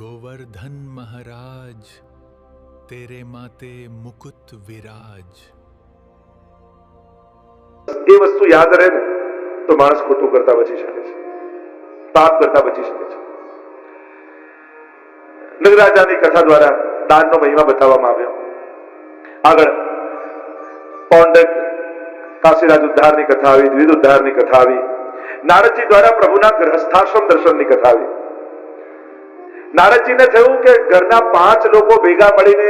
गोवर्धन महाराज तेरे माते मुकुट विराज। એ વસ્તુ યાદ રહે ને તો માણસ ખોટું કરતા બચી શકે છે, પાપ કરતા બચી શકે છે. નગરાજાની કથા દ્વારા દાનનો મહિમા બતાવવામાં આવ્યો. આગળ પૌંડક કાશીરાજ ઉદ્ધારની કથા આવી, દ્વિજ ઉદ્ધારની કથા આવી. નારદજી દ્વારા પ્રભુના ગ્રહસ્થાશ્રમ દર્શનની કથા આવી. નારદજીને થયું કે ઘરના 5 લોકો ભેગા મળીને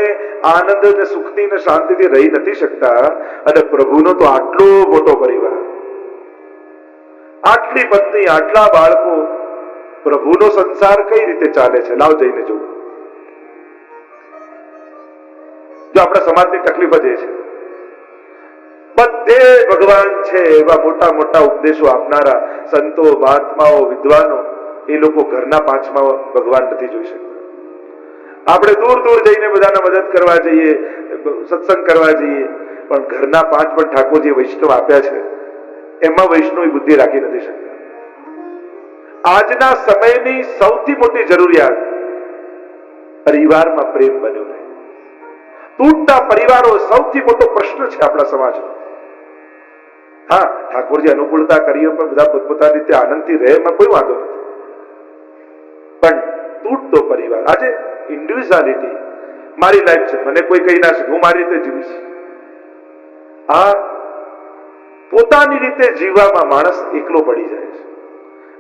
આનંદ અને સુખથી અને શાંતિથી રહી નથી શકતા, અને પ્રભુનો તો આટલો મોટો પરિવાર, આટલી પત્ની, આટલા બાળકો, પ્રભુનો સંસાર કઈ રીતે ચાલે છે? લાવ જઈને જોવું. જો આપણા સમાજની તકલીફ જ એ છે, બધે ભગવાન છે એવા મોટા મોટા ઉપદેશો આપનારા સંતો, મહાત્માઓ, વિદ્વાનો, એ લોકો ઘરના 5માં ભગવાન નથી જોઈ શકતા. આપણે દૂર દૂર જઈને બધાને મદદ કરવા જઈએ, સત્સંગ કરવા જઈએ, પણ ઘરના 5 પણ ઠાકોરજી વૈષ્ણવ આપ્યા છે એમાં વૈષ્ણવી બુદ્ધિ રાખી નથી શકતા. આજના સમયની સૌથી મોટી જરૂરિયાત પરિવારમાં પ્રેમ બન્યો રહે. તૂટતા પરિવારો સૌથી મોટો પ્રશ્ન છે આપણા સમાજનો. હા, ઠાકોરજી અનુકૂળતા કરીએ પણ બધા પોતપોતાની રીતે આનંદથી રહે, એમાં કોઈ વાંધો નથી, પણ તૂટતો પરિવાર. આજે ઇન્ડિવિડ્યુઆલિટી, મારી લાઈફ છે, મને કોઈ કહી ના શકે, હું મારી રીતે જીવીશ. આ પોતાની રીતે જીવવામાં માણસ એકલો પડી જાય છે.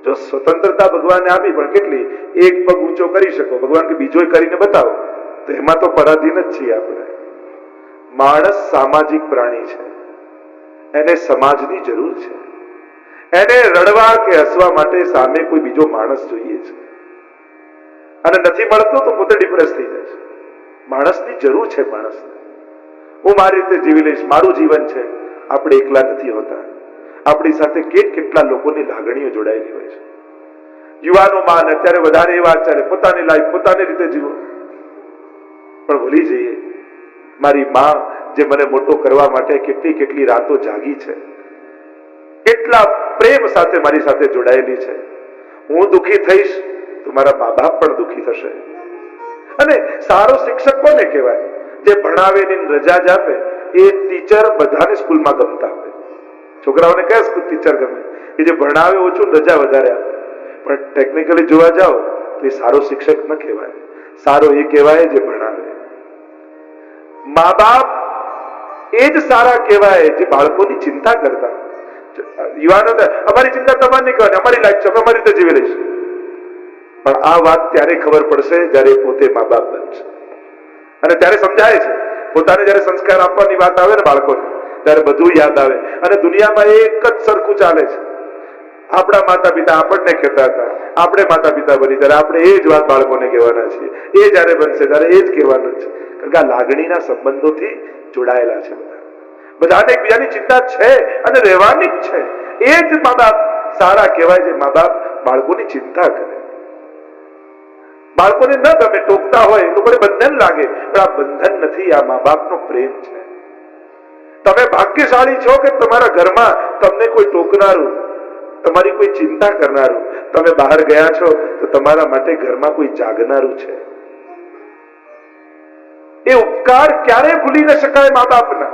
જો સ્વતંત્રતા ભગવાને આપી, પણ કેટલી? એક પગ ઊંચો કરી શકો, ભગવાન કે બીજો કરીને બતાવો, તો એમાં તો પરાધીન જ છીએ આપણે. માણસ સામાજિક પ્રાણી છે, એને સમાજની જરૂર છે. એને રડવા કે હસવા માટે સામે કોઈ બીજો માણસ જોઈએ છે, અને નથી મળતો તો પોતે ડિપ્રેસ થઈ જાય છે. માણસની જરૂર છે માણસને. હું મારી રીતે જીવી લઈશ, મારું જીવન છે. આપણે એકલા નથી હોતા, આપણી સાથે કેટલા લોકોની લાગણીઓ જોડાયેલી હોય છે. યુવાનોમાં અત્યારે વધારે એ વાત ચાલે, પોતાની લાઈફ પોતાની રીતે જીવો, પણ ભૂલી જઈએ મારી માં જે મને મોટો કરવા માટે કેટલી રાતો જાગી છે, કેટલા પ્રેમ સાથે મારી સાથે જોડાયેલી છે. હું દુઃખી થઈશ તો મારા મા બાપ પણ દુઃખી થશે. અને સારો શિક્ષક કોને કહેવાય? જે ભણાવે ને રજા જ આપે. એ ટીચર બધાને સ્કૂલમાં ગમતા હોય. છોકરાઓને કયા સ્કૂલ ટીચર ગમે? કે જે ભણાવે ઓછું, રજા વધારે આપે. પણ ટેકનિકલી જોવા જાઓ તો એ સારો શિક્ષક ન કહેવાય. સારો એ કહેવાય જે ભણાવે. મા બાપ એ જ સારા કહેવાય જે બાળકોની ચિંતા કરતા. યુવાનો અમારી ચિંતા તમારે નહીં કરવાની, અમારી લાઈફ છે, અમે અમારી રીતે જીવી લઈશું. પણ આ વાત ત્યારે ખબર પડશે જ્યારે પોતે મા બાપ બનશે, અને ત્યારે સમજાય છે. પોતાને જ્યારે સંસ્કાર આપવાની વાત આવે ને બાળકોને, ત્યારે બધું યાદ આવે. અને દુનિયામાં એક જ સરખું ચાલે છે. આપણા માતા પિતા આપણને કહેતા હતા, આપણે માતા પિતા બની ત્યારે આપણે એ જ વાત બાળકોને કહેવાના છીએ. એ જ્યારે બનશે ત્યારે એ જ કહેવાના છે. કારણ કે આ લાગણીના સંબંધોથી જોડાયેલા છે. બધાને એકબીજાની ચિંતા છે અને રહેવાની જ છે. એ જ મા બાપ સારા કહેવાય છે, મા બાપ બાળકોની ચિંતા કરે. બાળકોને ન ગમે, ટોકતા હોય, લોકોને બંધન લાગે, પણ આ બંધન નથી, આ મા બાપનો પ્રેમ છે. તમે ભાગ્યશાળી છો કે તમારા ઘરમાં તમને કોઈ ટોકનારું, તમારી કોઈ ચિંતા કરનારું. તમે બહાર ગયા છો તો તમારા માટે ઘરમાં કોઈ જાગનારું છે. એ ઉપકાર ક્યારે ભૂલી ન શકાય મા બાપના.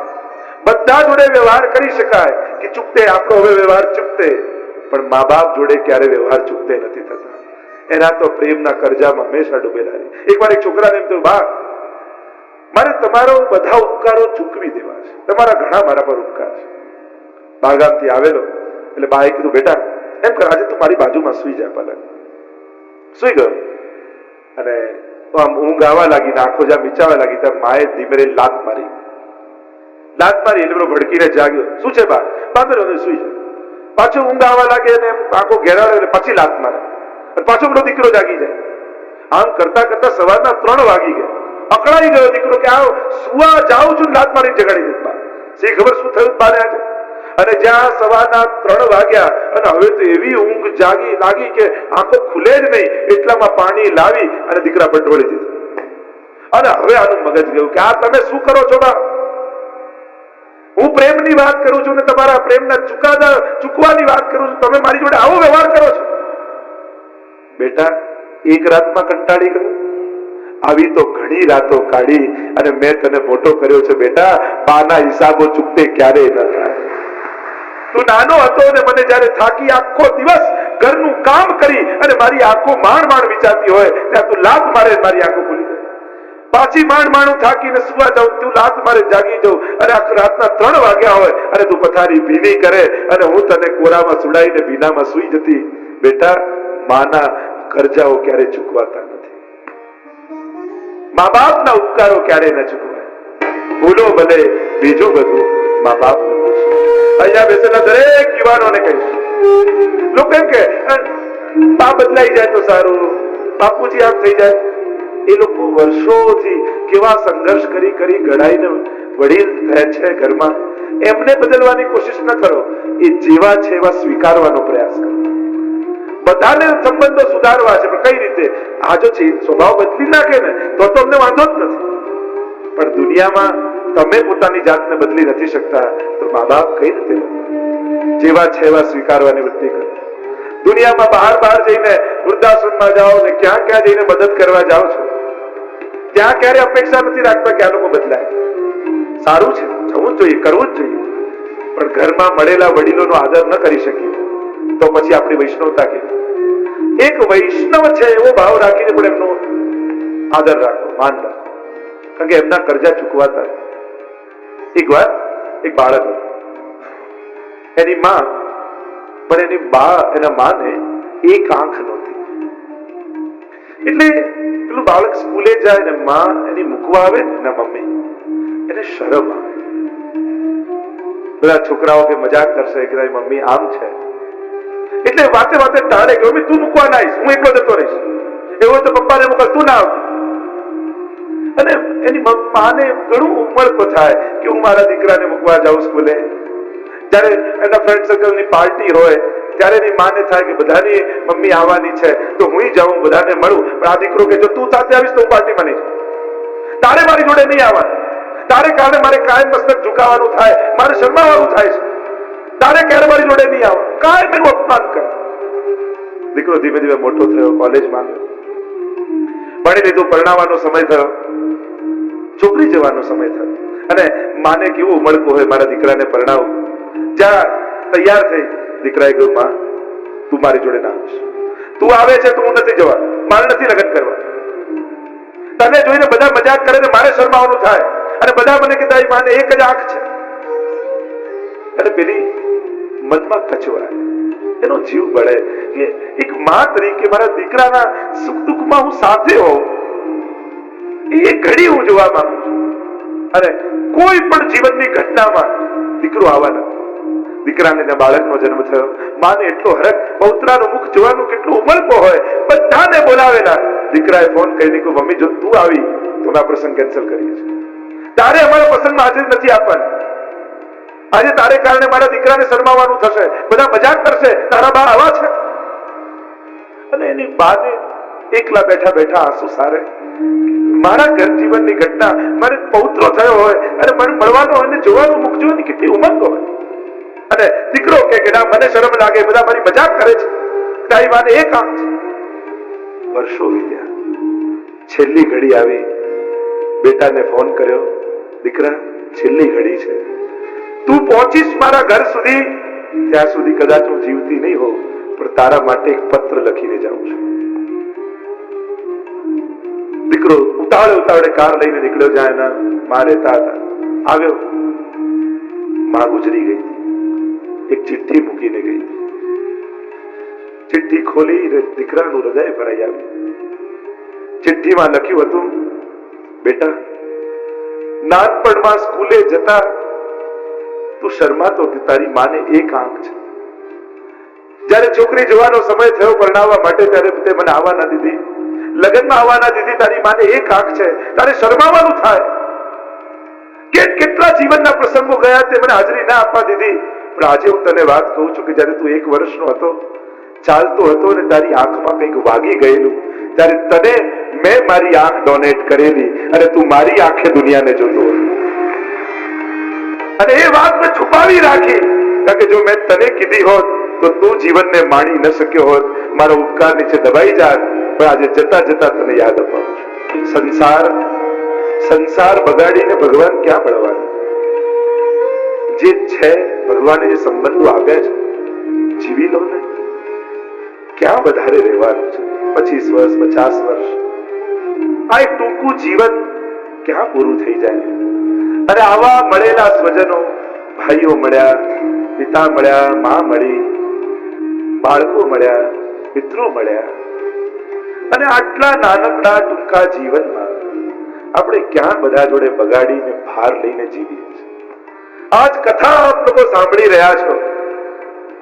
બધા જોડે વ્યવહાર કરી શકાય કે ચૂકતે, આપણો હવે વ્યવહાર ચૂકતે, પણ મા બાપ જોડે ક્યારે વ્યવહાર ચૂકતે નથી થતા. એના તો પ્રેમના કરજામાં હંમેશા ડૂબેલા રહે. એકવાર એક છોકરાને એમ થયું, બા મારે તમારો બધા ઉપકારો ચૂકવી દેવા છે, તમારા ઘણા મારા પર ઉપકાર છે. બાગામથી આવેલો એટલે બાએ કીધું, બેટા એમ કર, આજે તું મારી બાજુમાં સુઈ જા. પલંગ સુઈ ગયો અને આમ ઊંઘ આવવા લાગી, આંખો જ્યાં મીચાવા લાગી, ત્યાં માએ ધીમે લાત મારી એટલે ભડકીને જાગ્યો. શું છે બા? બાંધો સુઈ જા. પાછું ઊંઘ આવવા લાગે અને આંખો ઘેરાડે એટલે પછી લાત મારે, અને પાછો પેલો દીકરો જાગી જાય. આમ કરતા કરતા સવારના 3 વાગી ગયા. અકળાઈ ગયો દીકરો કે આ સુવા જાઉં છું, લાત મારી જગાડી દીધા. સી ખબર શું થયું બાને આજે? અને જ્યાં સવારના 3 વાગ્યા અને હવે તો એવી ઊંઘ જાગી લાગી કે આંખો ખુલે જ નહીં, એટલામાં પાણી લાવી અને દીકરા પર ઢોળી દીધું. અને હવે આનું મગજ ગયું કે આ તમે શું કરો છો બા? હું પ્રેમની વાત કરું છું ને તમારા પ્રેમના ચૂકવાની વાત કરું છું, તમે મારી જોડે આવો વ્યવહાર કરો છો. બેટા એક રાતમાં કંટાળી ગયો? આવી તો ઘણી રાતો કાઢી અને મેં તને મોટો કર્યો છે બેટા. બાના હિસાબો ચૂકતે ક્યારેય ન થાય. તું નાનો હતો ને મને જયારે થાકી આખો દિવસ ઘરનું કામ કરી અને મારી આંખો માંડ વિચારતી હોય ત્યાં તું લાત મારે મારી આંખો ખુલી જાય. પાછી માંડ થાકીને સુવા જાઉં, તું લાત મારે જાગી જાઉં અને આખી રાતના 3 વાગ્યા હોય અને તું પથારી ભીની કરે અને હું તને કોરામાં સુડાઈને ભીનામાં સુઈ જતી. બેટા, માના કરજાઓ ક્યારે ચૂકવાતા નથી. મા બાપના ઉપકારો ક્યારે ન ચૂકવાય. ભૂલો ભલે, બીજું બધું મા બાપ. અહીંયા બેસેલા દરેક યુવાનોને કહીશ, લોકો એમ કે બા બદલાઈ જાય તો સારું, બાપુજી આમ થઈ જાય. એ લોકો વર્ષોથી કેવા સંઘર્ષ કરી ઘડાઈને વડીલ થયા છે ઘરમાં. એમને બદલવાની કોશિશ ન કરો, એ જેવા છે એવા સ્વીકારવાનો પ્રયાસ કરો. બધાને સંબંધો સુધારવા છે, પણ કઈ રીતે? આ જો સ્વભાવ બદલી નાખે ને તો અમને વાંધો જ નથી. પણ દુનિયામાં તમે પોતાની જાતને બદલી નથી શકતા તો મા બાપ કઈ રીતે બદલે? જેવા છે એવા સ્વીકારવાની વૃત્તિ કરો. દુનિયામાં બહાર જઈને વૃદ્ધાશ્રમમાં જાઓ ને ક્યાં જઈને મદદ કરવા જાઓ છો, ત્યાં ક્યારે અપેક્ષા નથી રાખતા કે આ લોકો બદલાય. સારું છે, જવું જ જોઈએ, કરવું જ જોઈએ, પણ ઘરમાં મળેલા વડીલોનો આદર ન કરી શકીએ તો પછી આપણી વૈષ્ણવતા કેવી? એક વૈષ્ણવ છે એવો ભાવ રાખીને પણ એમનો આદર રાખો, માન રાખો, કારણ કે એમના કરજા ચૂકવાતા. એક વાર એક બાળક હતું, એની માં, પણ એની એના માને એક આંખ નહોતી. એટલે પેલું બાળક સ્કૂલે જાય ને માં એની મૂકવા આવે ને એના મમ્મી, એને શરમ આવે. બધા છોકરાઓ કે મજાક કરશે કે તારી મમ્મી આમ છે, એટલે વાતે ટાળે કે મમ્મી તું મૂકવા ના આવીશ, હું એકલો જતો રહીશ. એવું તો પપ્પાને મોકલ, તું ના આવતી. અને એની માને ઘણું ઉમળકો થાય કે હું મારા દીકરાને મૂકવા જાઉં સ્કૂલે. જયારે એના ફ્રેન્ડ સર્કલની પાર્ટી હોય ત્યારે એની માને થાય કે બધાની મમ્મી આવવાની છે તો હું જાઉં, બધાને મળું. પણ આ દીકરો કે જો તું સાથે આવીશ તો હું પાર્ટીમાં નહીં જાઉં, તારે મારી જોડે નહીં આવવાનું, તારે કારણે મારે કાયમ મસ્તક ઝુકાવવાનું થાય, મારે શરમાવાનું થાય છે, તારે ક્યારે મારી જોડે નહીં આવવાનું, કાયમ એનું અપમાન કરે. દીકરો ધીમે ધીમે મોટો થયો, કોલેજમાં ભણી લીધું, પરણાવવાનો સમય થયો, છોકરી જવાનો સમય થયો અને માને કેવું ઉમળકો હોય મારા દીકરાને પરણાવું. જ્યાં તૈયાર થઈ, દીકરાએ કહ્યું માં તું મારી જોડે ના આવીશ, તું આવે છે તો હું નથી જવા, મારે નથી લગ્ન કરવા. તને જોઈને બધા મજાક કરે ને મારે શરમાવાનું થાય અને બધા મને કે તારી માને એક જ આંખ છે. અને પેલી મનમાં કચવાય, એનો જીવ બળે કે એક માં તરીકે મારા દીકરાના સુખ દુઃખમાં હું સાથે હોઉં, એ ઘડી હું જોવા માંગુ છું. અને કોઈ પણ જીવનની ઘટનામાં દીકરો આવવાના, દીકરાને બાળકનો જન્મ થયો, માને એટલો હરખ, પૌત્રાનું મુખ જોવાનું કેટલું ઉમળકો હોય. બધાને બોલાવેલા, દીકરાએ ફોન કરીને કહ્યું મમ્મી જો તું આવી તો અમે આ પ્રસંગ કેન્સલ કરીએ છીએ, તારે અમારા પ્રસંગમાં હાજરી નથી આપવાની. આજે તારે કારણે મારા દીકરાને શરમાવાનું થશે, બધા મજાક કરશે, તારા બા આવા છે. અને એની બાને એકલા બેઠા આંસુ સારે. મારા ઘર જીવનની ઘટના, મારે પૌત્રો થયો હોય અને મને મળવાનો અને જોવાનું મુખ જોવાની કેટલી ઉમંગ હોય. અને દીકરો કે ના મને શરમ લાગે, બધા મારી મજાક કરે છે, તારી માને એક આંખ છે. વર્ષો વીત્યા, છેલ્લી ઘડી આવી, બેટાને ફોન કર્યો, દીકરા છેલ્લી ઘડી છે, તું પહોંચીશ મારા ઘર સુધી, ત્યાં સુધી કદાચ હું જીવતી નહીં હોઉં, પણ તારા માટે એક પત્ર લખીને જાઉં છું. દીકરો ઉતાવળે કાર લઈને નીકળ્યો, જ્યાં એના માં રહેતા હતા. આવ્યો, માં ગુજરી ગઈ હતી. એક ચિઠ્ઠી મૂકીને ગઈ. ચિઠ્ઠી ખોલી દીકરાનું હૃદય ભરાઈ આવ્યું. ચિઠ્ઠીમાં લખ્યું હતું, બેટા નાનપણમાં સ્કૂલે જતા તું શરમાતો કે તારી માને એક આંખ છે. જયારે છોકરી જોવાનો સમય થયો પરણાવવા માટે, ત્યારે તે મને આવવા ના દીધી, લગ્નમાં આવવા ના દીધી. તારી માને એક આંખ છે, તારે શરમાવાનું થાય. કેટલા જીવનના પ્રસંગો ગયા, તે મને હાજરી ના આપવા દીધી. પણ આજે હું તને વાત કહું છું કે જયારે તું 1 વર્ષનો હતો, ચાલતો હતો અને તારી આંખમાં કંઈક વાગી ગયેલું, ત્યારે તને મેં મારી આંખ ડોનેટ કરેલી અને તું મારી આંખે દુનિયાને જોતો હતો. અને એ વાત મેં છુપાવી રાખી, કારણ કે જો મેં તને કીધી હોત તો તું જીવનને માણી ન શક્યો હોત, મારો ઉપકાર નીચે દબાઈ જાત. પણ આજે જતા જતા તને યાદ અપાવું છું. સંસાર બગાડીને ભગવાન ક્યાં મળવાનું? જે છે ભગવાને જે સંબંધો આપ્યા છે જીવી લો ને. ક્યાં વધારે રહેવાનું છે? 25 વર્ષ 50 વર્ષ, આ એક ટૂંકું જીવન ક્યાં પૂરું થઈ જાય? અને આવા મળેલા સ્વજનો, ભાઈઓ મળ્યા, પિતા મળ્યા, માં મળી, બાળકો મળ્યા, મિત્રો મળ્યા, અને આટલા નાનકડા ટૂંકા જીવનમાં આપણે ક્યાં બધા જોડે બગાડીને ભાર લઈને જીવીએ છીએ? આજ કથા આપ લોકો સાંભળી રહ્યા છો,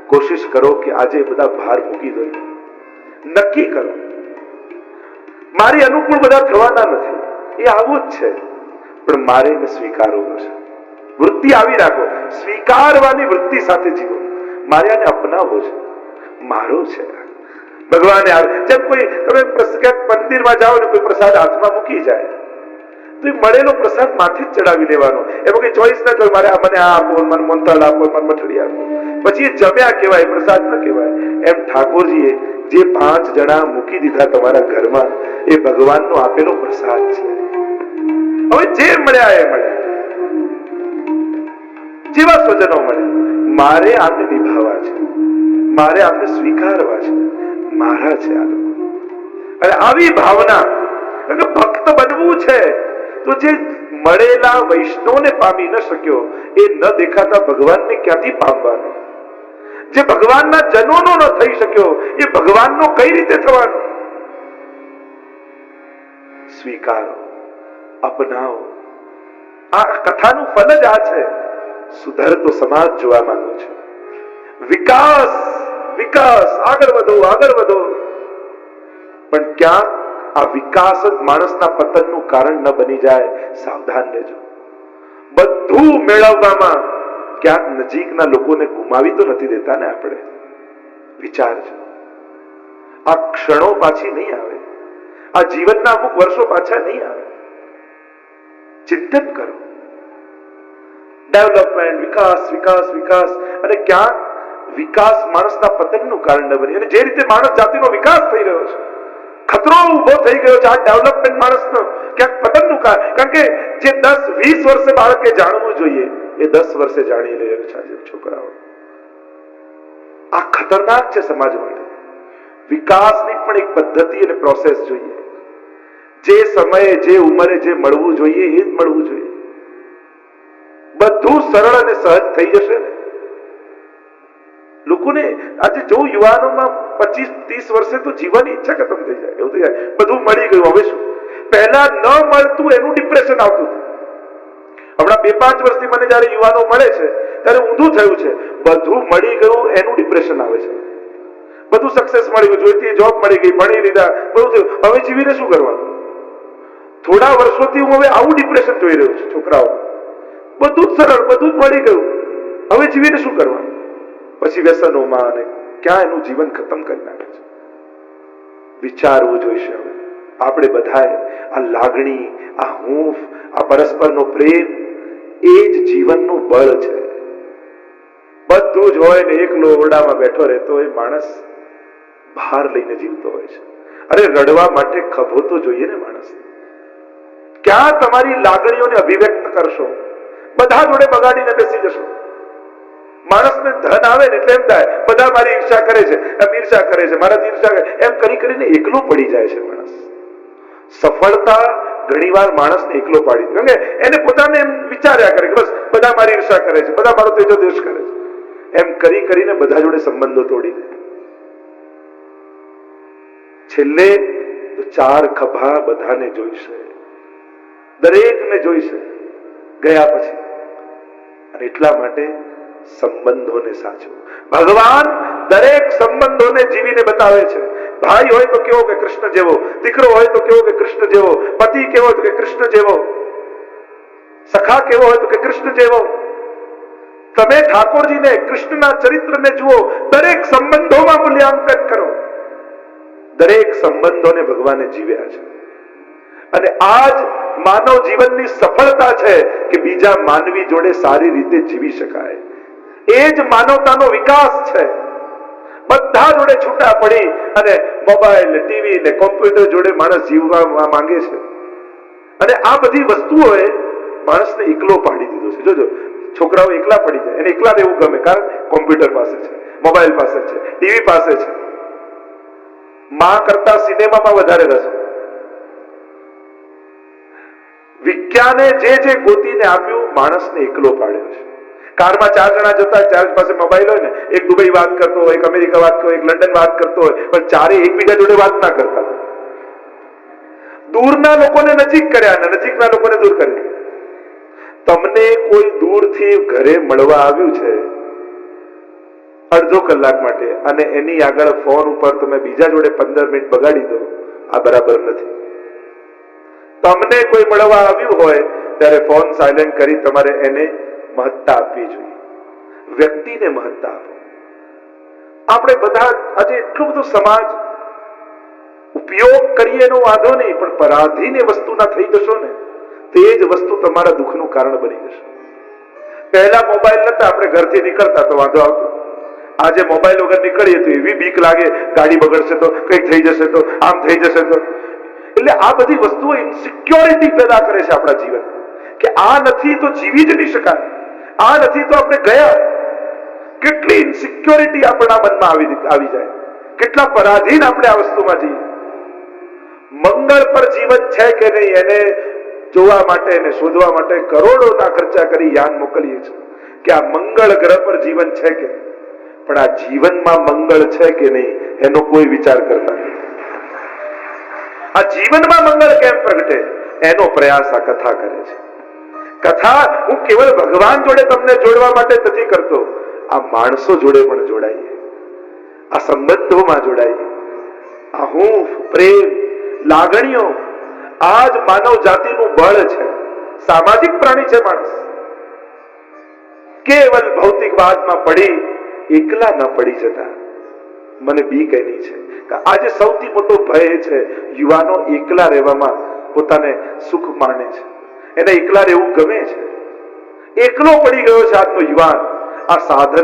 કોશિશ કરો કે આજે બધા ભાર મૂકી દો. નક્કી કરો, મારી અનુકૂળ બધા થવાના નથી, એ આવું જ છે, પણ મારે એને સ્વીકારવું છે. વૃત્તિ આવી રાખો, સ્વીકારવાની વૃત્તિ સાથે જીવો. મારે આને અપનાવવો છે, મારો છે. ભગવાને જેમ કોઈ તમે મંદિરમાં જાઓ ને કોઈ પ્રસાદ હાથમાં મૂકી જાય તો એ મળેલો પ્રસાદ માથે જ ચડાવી લેવાનો. એમાં કઈ ચોઈસ ના કરો, મારે મને આ આપો, મને મોનતાળ આપો, મને મઠડી આપો, પછી એ જમ્યા કહેવાય, પ્રસાદ ન કહેવાય. એમ ઠાકોરજીએ જે 5 જણા મૂકી દીધા તમારા ઘરમાં, એ ભગવાનનો આપેલો પ્રસાદ છે. હવે જે મળ્યા એ મળ્યા, જેવા સ્વજનો મળે, મારે આમને નિભાવવા છે, મારે આમને સ્વીકારવા છે, મારા છે આ લોકો. અને આવી ભાવના, ભક્ત બનવું છે તો જે મળેલા વૈષ્ણવને પામી ન શક્યો એ ન દેખાતા ભગવાનને ક્યાંથી પામવાનો? જે ભગવાનના જનોનો ન થઈ શક્યો એ ભગવાનનો કઈ રીતે થવાનો? સ્વીકારો, અપનાવો. આ કથાનું ફલ જ આ છે. સુધરતો સમાજ જોવા માંગુ છું. વિકાસ, વિકાસ, આગળ વધો, આગળ વધો. પણ ક્યાં આ વિકાસ જ માણસના પતનનું કારણ ન બની જાય, સાવધાન રહેજો. બધું મેળવવામાં ક્યાંક નજીકના લોકોને ગુમાવી તો નથી દેતા ને આપણે? વિચારજો. આ ક્ષણો પાછી નહીં આવે, આ જીવનના અમુક વર્ષો પાછા નહીં આવે. ચિંતન કરો. ડેવલપમેન્ટ, વિકાસ, વિકાસ, વિકાસ, અને ક્યાંક વિકાસ માણસના પતનનું કારણ ન બને. અને જે રીતે માણસ જાતિનો વિકાસ થઈ રહ્યો છે, ખતરો ઉભો થઈ ગયો છે, આ ડેવલપમેન્ટ માણસનો ક્યાંક પતનનું કારણ કે જે 10-20 વર્ષે બાળકે જાણવું જોઈએ એ 10 વર્ષે જાણી રહ્યો છે આજે છોકરાઓ. આ ખતરનાક છે સમાજ માટે. વિકાસની પણ એક પદ્ધતિ અને પ્રોસેસ જોઈએ. જે સમયે, જે ઉંમરે જે મળવું જોઈએ એ જ મળવું જોઈએ. બધું સરળ અને સહજ થઈ જશે ને. લોકોને આજે જો યુવાનોમાં 25-30 વર્ષે તો જીવવાની ઈચ્છા ખતમ થઈ જાય, એવું થઈ જાય. બધું મળી ગયું, હવે શું? પહેલા ન મળતું એનું ડિપ્રેશન આવતું હતું. હમણાં 2-5 વર્ષથી મને જયારે યુવાનો મળે છે ત્યારે ઊંધું થયું છે. બધું મળી ગયું એનું ડિપ્રેશન આવે છે. બધું સક્સેસ મળી ગયું, જોઈતી જોબ મળી ગઈ, ભણી લીધા, બધું થયું, હવે જીવીને શું કરવાનું? થોડા વર્ષોથી હું હવે આવું ડિપ્રેશન જોઈ રહ્યો છું છોકરાઓ. બધું જ સરળ, બધું જ મળી ગયું, હવે જીવીને શું કરવાનું? પછી વ્યસનોમાં અને ક્યાં એનું જીવન ખતમ કરી નાખે છે. વિચારવું જોઈશે. હવે આપણે બધાએ આ લાગણી, આ હૂંફ, આ પરસ્પરનો પ્રેમ એ જ જીવનનું બળ છે. બધું જ હોય ને એકલો ઓરડામાં બેઠો રહેતો એ માણસ ભાર લઈને જીવતો હોય છે. અરે રડવા માટે ખભો તો જોઈએ ને માણસ. ક્યાં તમારી લાગણીઓને અભિવ્યક્ત કરશો? બધા જોડે બગાડીને બેસી જશો. માણસને ધન આવે ને એટલે એમ થાય બધા મારી ઈર્ષા કરે છે, એમ ઈર્ષા કરે છે, મારાથી ઈર્ષા કરે, એમ કરી કરીને એકલો પડી જાય છે માણસ. સફળતા ઘણીવાર માણસને એકલો પાડી દે, કારણ કે એને પોતાને એમ વિચાર્યા કરે કે બસ બધા મારી ઈર્ષા કરે છે, બધા મારો તેજો દ્વેષ કરે છે, એમ કરી કરીને બધા જોડે સંબંધો તોડી દે. છેલ્લે તો 4 ખભા બધાને જોઈશે, દરેકને જોઈશે ગયા પછી. અને એટલા માટે સંબંધોને સાચવો. ભગવાન દરેક સંબંધોને જીવીને બતાવે છે. ભાઈ હોય તો કેવો કે કૃષ્ણ જેવો, દીકરો હોય તો કેવો કે કૃષ્ણ જેવો, પતિ કેવો તો કે કૃષ્ણ જેવો, સખા કેવો હોય તો કે કૃષ્ણ જેવો. તમે ઠાકોરજીને, કૃષ્ણના ચરિત્રને જુઓ, દરેક સંબંધોમાં મૂલ્યાંકન કરો. દરેક સંબંધોને ભગવાને જીવ્યા છે. અને આજ માનવ જીવનની સફળતા છે કે બીજા માનવી જોડે સારી રીતે જીવી શકાય. એ જ માનવતાનો વિકાસ છે. બધા જોડે છૂટા પડી અને મોબાઈલ, ટીવી ને કોમ્પ્યુટર જોડે માણસ જીવવા માંગે છે. અને આ બધી વસ્તુઓએ માણસને એકલો પાડી દીધો છે. જોજો, છોકરાઓ એકલા પડી જાય, એને એકલા રહેવું ગમે, કારણ કોમ્પ્યુટર પાસે છે, મોબાઈલ પાસે છે, ટીવી પાસે છે. માં કરતા સિનેમામાં વધારે રસ. વિજ્ઞાને જે ગોતીને આપ્યું, માણસને એકલો પાડ્યો છે. કારમાં 4 જણા જતા, 4 પાસે મોબાઈલ હોય ને, એક દુબઈ વાત કરતો હોય, એક અમેરિકા વાત કરતો હોય, એક લંડન વાત કરતો હોય, પણ ચારે એકબીજા જોડે વાત ના કરતા. દૂરના લોકોને નજીક કર્યા અને નજીકના લોકોને દૂર કર્યા. તમને કોઈ દૂરથી ઘરે મળવા આવ્યું છે અડધો કલાક માટે, અને એની આગળ ફોન ઉપર તમે બીજા જોડે 15 મિનિટ બગાડી દો, આ બરાબર નથી. તમને કોઈ મળવા આવ્યું હોય ત્યારે ફોન સાયલેન્ટ કરી તમારે એને મહત્તા આપવી જોઈએ. વ્યક્તિને મહત્તા આપો. આપણે બધા આજે એટલું બધું સમાજ ઉપયોગ કરીએ એનો વાંધો નહીં, પણ પરાધીન એ વસ્તુના થઈ જશો ને, તે જ વસ્તુ તમારા દુઃખનું કારણ બની જશે. પહેલા મોબાઈલ નતા, આપણે ઘરથી નીકળતા તો વાંધો આવતો. આજે મોબાઈલ વગર નીકળીએ તો એવી બીક લાગે, ગાડી બગડશે તો, કંઈક થઈ જશે તો, આમ થઈ જશે તો. એટલે આ બધી વસ્તુઓ ઇન્સિક્યોરિટી પેદા કરે છે આપણા જીવન, કે આ નથી તો જીવી જ નહીં શકાય, આ નથી તો આપણે ગયા. કેટલી ઇન્સિક્યોરિટી આપણા મનમાં આવી જાય, કેટલા પરાધીન આપણે આ વસ્તુમાં જઈએ. મંગળ પર જીવન છે કે નહીં એને જોવા માટે, એને શોધવા માટે કરોડોના ખર્ચા કરી યાન મોકલીએ છીએ કે આ મંગળ ગ્રહ પર જીવન છે કે, પણ આ જીવનમાં મંગળ છે કે નહીં એનો કોઈ વિચાર કરતા નથી. આ જીવનમાં મંગળ કેમ પ્રગટે એનો પ્રયાસ આ કથા કરે છે. કથા હું કેવળ ભગવાન જોડે તમને જોડવા માટે નથી કરતો, આ માણસો જોડે પણ જોડાઈએ, આ સંબંધોમાં જોડાઈએ. આ હૂંફ, પ્રેમ, લાગણીઓ, આ જ માનવ જાતિનું બળ છે. સામાજિક પ્રાણી છે માણસ. કેવલ ભૌતિકવાદમાં પડી એકલા ન પડી જતા. મને બીક એની છે કે આજે સૌથી મોટો ભય છે, યુવાનો એકલા રહેવામાં પોતાને સુખ માણે છે, એને એકલા રહેવું ગમે છે. એકલો પડી ગયો છે આજનો યુવાન આ સાધનો